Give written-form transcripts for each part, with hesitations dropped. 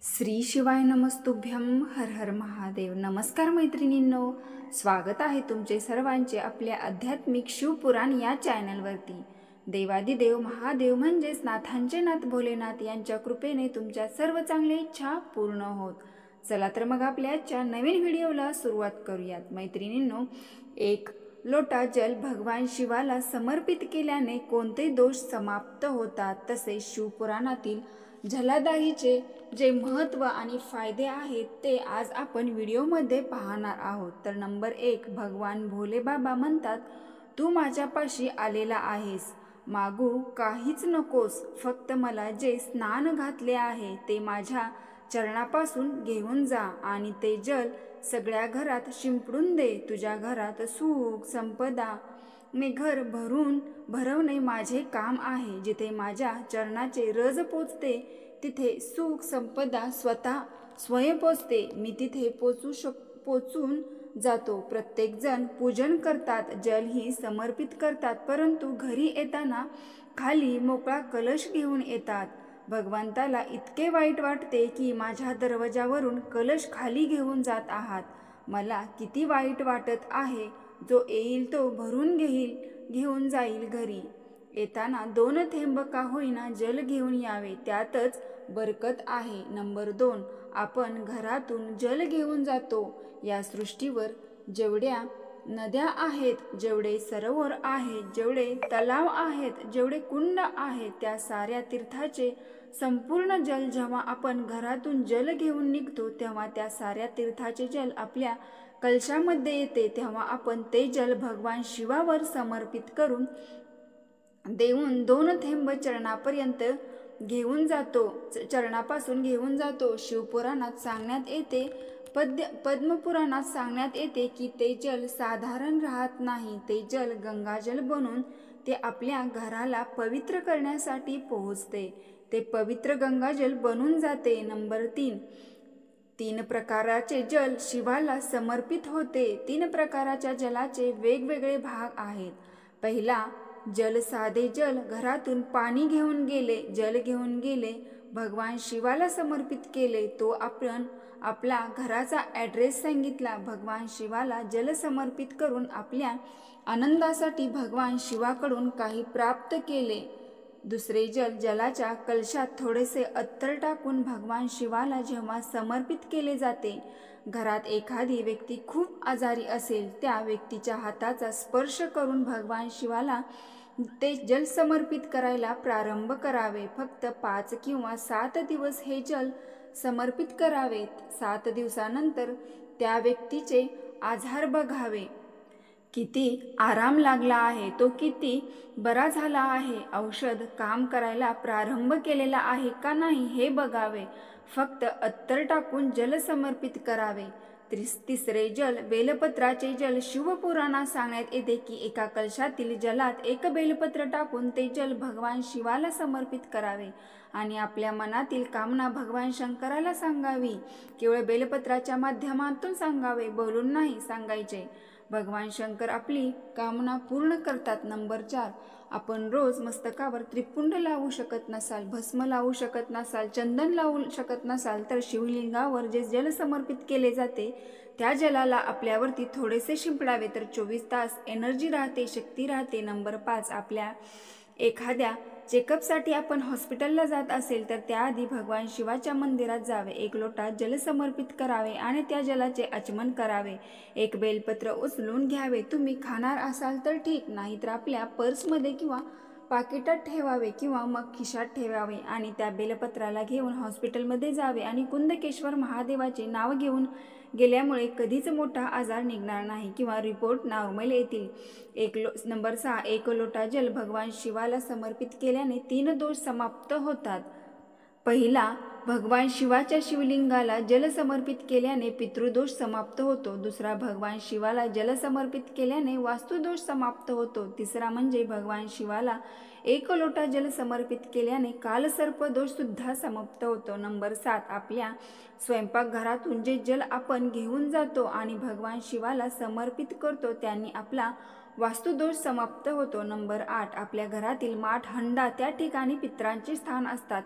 श्री शिवाय नमस्तुभ्यं हर हर महादेव। नमस्कार मैत्रिणींनो, स्वागत आहे तुमचे सर्वांचे आपल्या आध्यात्मिक शिवपुराण या चॅनलवरती। देवादिदेव महादेव म्हणजेच नाथांचे नाथ भोलेनाथ यांच्या कृपेने तुमच्या सर्व चांगल्या इच्छा पूर्ण होत। चला तर मग आपल्या आजच्या नवीन व्हिडिओला सुरुवात करूयात। मैत्रिणींनो, एक लोटा जल भगवान शिवाला समर्पित केल्याने कोणते दोष समाप्त होतात, तसे शिवपुराणातील जलदाहीचे जे महत्त्व आणि फायदे आहेत ते आज आपण व्हिडिओमध्ये पाहणार आहोत। तर नंबर 1, भगवान भोले बाबा म्हणतात, तू माझ्यापाशी आलेला आहेस, मागू काहीच नकोस, फक्त मला जे स्नान घातले आहे ते माझ्या चरणापासून घेऊन जा आणि ते जल सगळ्या घरात शिंपडून दे। तुझ्या घरात सुख संपदा ने घर भरवणे माझे काम आहे। जिथे माझ्या चरणाचे रज पोचते तिथे सुख संपदा स्वयं पोचते। मी तिथे पोचून जातो। प्रत्येक जण पूजन करतात, जल ही समर्पित करतात, परंतु घरी येताना खाली मोकळा कलश घेऊन येतात। भगवंताला इतके वाईट वाटते की माझ्या दरवाजावरून कलश खाली घेऊन जात आहात। मला किती वाईट वाटत आहे। जो येईल तो भरून घेऊन जाईल। घरी येताना 2 थेंब का होईना जल घेऊन यावे, त्यातच बरकत आहे। नंबर 2, आपण घरातून जल घेऊन जातो। या सृष्टीवर जेवढ्या नद्या आहेत, जेवढे सरोवर आहेत, जेवढे तलाव आहेत, जेवढे कुंड आहेत, त्या साऱ्या तीर्थाचे संपूर्ण जल जेव्हा आपण घरातून जल घेऊन निघतो तेव्हा त्या साऱ्या तीर्थाचे जल आपल्या कलशामध्ये येते। तेव्हा आपण ते जल भगवान शिवावर समर्पित करून देऊन 2 थेंब चरणापर्यंत घेऊन जातो, चरणापासून घेऊन जातो। शिवपुराणात सांगण्यात येते, पद्मपुराणात सांगण्यात येते की ते जल साधारण राहत नाही, ते जल गंगाजल बनून ते आपल्या घराला पवित्र करण्यासाठी पोहोचते, ते पवित्र गंगाजल बनून जाते। नंबर 3 प्रकाराचे जल शिवाला समर्पित होते। 3 प्रकाराच्या जलाचे वेगवेगळे भाग आहेत। पहिला जल, साधे जल, घरातून पाणी घेऊन गेले, जल घेऊन गेले, भगवान शिवाला समर्पित केले, तो आपण आपला घराचा ॲड्रेस सांगितला, भगवान शिवाला जल समर्पित करून आपल्या आनंदासाठी भगवान शिवाकडून काही प्राप्त केले। दुसरे जल, जलाच्या कलशात थोडेसे अत्तर टाकून भगवान शिवाला जेव्हा समर्पित केले जाते, घरात एखादी व्यक्ती खूप आजारी असेल, त्या व्यक्तीच्या हाताचा स्पर्श करून भगवान शिवाला ते जल समर्पित करायला प्रारंभ करावे। फक्त 5 किंवा 7 दिवस हे जल समर्पित करावेत। 7 दिवसानंतर त्या व्यक्तीचे आजार बघावे, किती आराम लागला आहे, तो किती बरा झाला आहे, औषध काम करायला प्रारंभ केलेला आहे का नाही हे बघावे। फक्त अत्तर टाकून जल समर्पित करावे। तिसरे जल, बेलपत्राचे जल। शिवपुराणात सांगण्यात येते की एका कलशातील जलात 1 बेलपत्र टाकून ते जल भगवान शिवाला समर्पित करावे आणि आपल्या मनातील कामना भगवान शंकराला सांगावी। केवळ बेलपत्राच्या माध्यमातून सांगावे, बोलून नाही सांगायचे। भगवान शंकर आपली कामना पूर्ण करतात। नंबर 4, आपण रोज मस्तकावर त्रिपुंड लावू शकत नसाल, भस्म लावू शकत नसाल, चंदन लावू शकत नसाल, तर शिवलिंगावर जे जल समर्पित केले जाते त्या जलाला आपल्यावरती थोडेसे शिंपडावे, तर 24 तास एनर्जी राहते, शक्ती राहते। नंबर 5, आपल्या एखाद्या चेकअपसाठी आपण हॉस्पिटलला जात असेल तर त्याआधी भगवान शिवाच्या मंदिरात जावे, 1 लोटा जल समर्पित करावे आणि त्या जलाचे आचमन करावे, 1 बेलपत्र उचलून घ्यावे। तुम्ही खाणार असाल तर ठीक, नाहीतर आपल्या पर्समध्ये किंवा पाकिटात ठेवावे किंवा मग खिशात ठेवावे आणि त्या बेलपत्राला घेऊन हॉस्पिटलमध्ये जावे आणि कुंदकेश्वर महादेवाचे नाव घेऊन गेल्यामुळे कधीच मोठा आजार निघणार नाही किंवा रिपोर्ट नॉर्मल येतील। नंबर 6, 1 लोटा जल भगवान शिवाला समर्पित केल्याने 3 दोष समाप्त होतात। पहिला, भगवान शिवाच्या शिवलिंगाला जल समर्पित केल्याने पितृदोष समाप्त होतो। दुसरा, भगवान शिवाला जल समर्पित केल्याने वास्तुदोष समाप्त होतो। तिसरा म्हणजे भगवान शिवाला 1 लोटा जल समर्पित केल्याने कालसर्प दोष सुद्धा समाप्त होतो। नंबर 7, आपल्या स्वयंपाकघरातून जे जल आपण घेऊन जातो आणि भगवान शिवाला समर्पित करतो त्यांनी आपला वास्तुदोष समाप्त होतो। नंबर 8, आपल्या घरातील माठ, हंडा, त्या ठिकाणी पितरांचे स्थान असतात।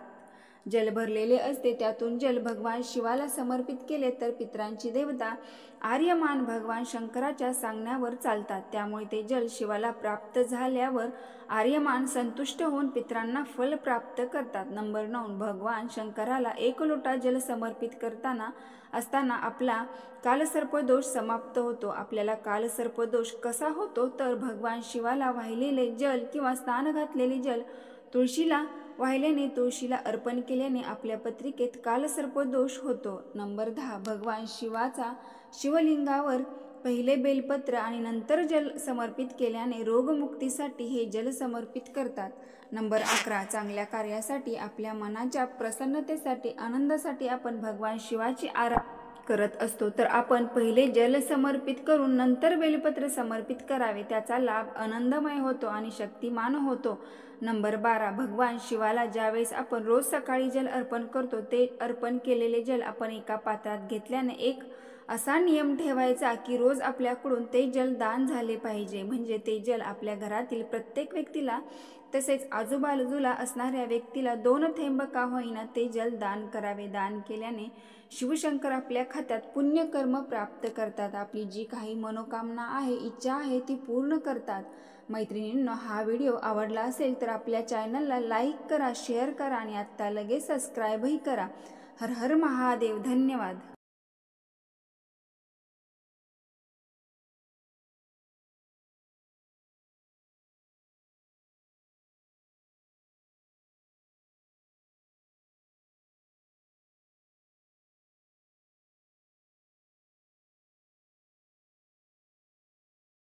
जल भरलेले असते, त्यातून जल भगवान शिवाला समर्पित केले तर पितरांची देवता आर्यमान भगवान शंकराच्या सांगण्यावर चालतात. त्यामुळे ते जल शिवाला प्राप्त झाल्यावर आर्यमान संतुष्ट होऊन पितरांना फल प्राप्त करतात. नंबर 9, भगवान शंकराला 1 लोटा जल समर्पित करताना असताना आपला कालसर्पदोष समाप्त होतो. आपल्याला कालसर्पदोष कसा होतो तर भगवान शिवाला वाहिलेले जल किंवा स्नान घातलेले जल तुळशीला वाहिल्याने, तुळशीला अर्पण केल्याने आपल्या पत्रिकेत कालसर्पदोष होतो. नंबर 10, भगवान शिवाचा शिवलिंगावर पहिले बेलपत्र आणि नंतर जल समर्पित केल्याने रोगमुक्तीसाठी हे जल समर्पित करतात. नंबर 11, चांगल्या कार्यासाठी, आपल्या मनाच्या प्रसन्नतेसाठी, आनंदासाठी आपण भगवान शिवाची आराधना करत असतो तर आपण पहिले जल समर्पित करून नंतर बेलपत्र समर्पित करावे. त्याचा लाभ आनंदमय होतो आणि शक्तिमान होतो. नंबर 12, भगवान शिवाला ज्यावेळेस आपण रोज सकाळी जल अर्पण करतो ते अर्पण केलेले जल आपण एका पात्रात घेतल्याने एक असा नियम ठेवायचा की रोज आपल्याकडून ते जल दान झाले पाहिजे. म्हणजे ते जल आपल्या घरातील प्रत्येक व्यक्तीला तसेच आजूबाजूला असणाऱ्या व्यक्तीला 2 थेंब का होईना ते जल दान करावे. दान केल्याने शिवशंकर आपल्या खात्यात पुण्यकर्म प्राप्त करतात. आपली जी काही मनोकामना आहे, इच्छा आहे ती पूर्ण करतात. मैत्रिणींनो, हा व्हिडिओ आवडला असेल तर आपल्या चॅनलला लाईक करा, शेअर करा आणि आत्ता लगेच सबस्क्राईबही करा. हर हर महादेव. धन्यवाद.